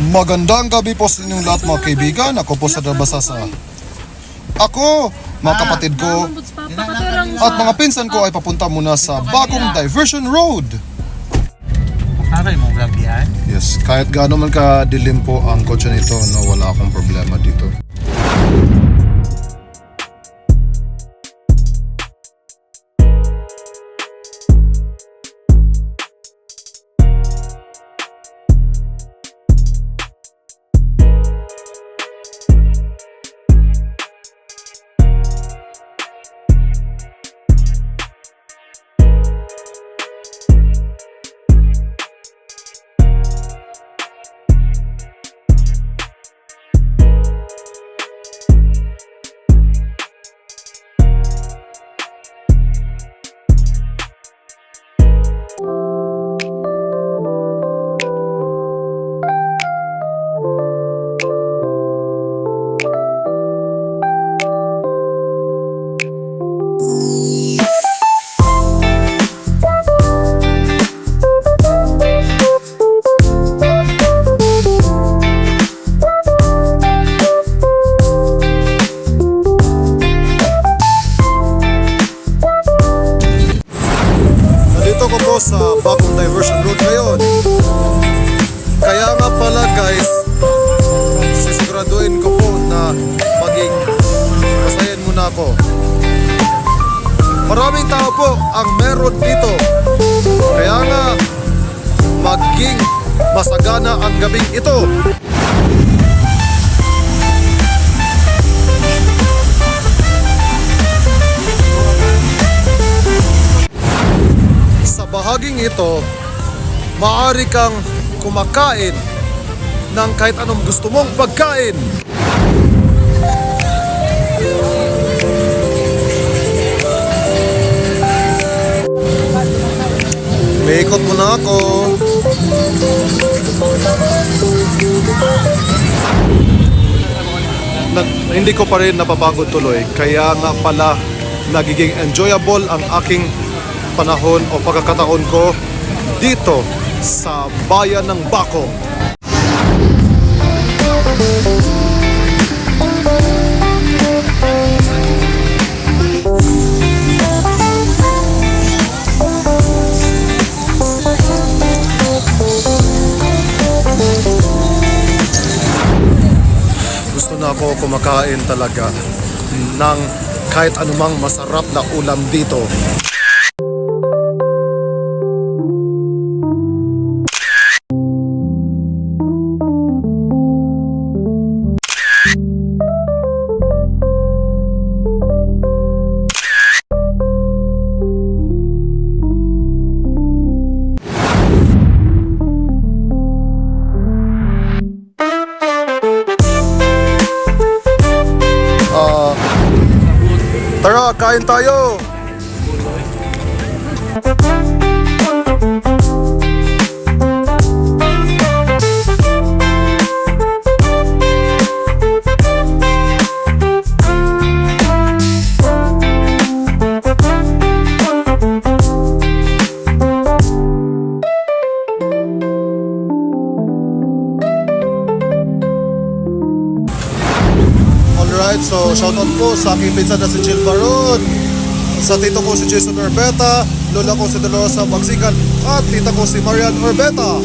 Magandang gabi po sa inyong lahat mga kaibigan. Ako po sa Dabasasa. Ako, mga kapatid ko, at mga pinsan ko ay papunta muna sa bagong Diversion Road. Aray mo vlog yan? Yes, kahit gaano man kadilim po ang kotse nito, no, wala akong problema dito. Sa bagong Diversion Road ngayon. Kaya nga pala guys, sisiguraduhin ko po na maging masayan muna ako. Maraming tao po ang meron dito. Kaya nga maging masagana ang gabing ito. Sa bahaging ito, maaari kang kumakain ng kahit anong gusto mong pagkain. May ikot muna ako. Hindi ko pa rin napapagod tuloy, kaya nga pala nagiging enjoyable ang aking panahon o pagkakataon ko dito sa bayan ng Baco. Gusto na ako kumakain talaga ng kahit anumang masarap na ulam dito. Tara, kain tayo! Alright, so shoutout po sa aking pinsan na si Jill Varun, sa tito ko si Jason Orbeta, lola ko si Dolores Magsigan, at tita ko si Marian Orbeta.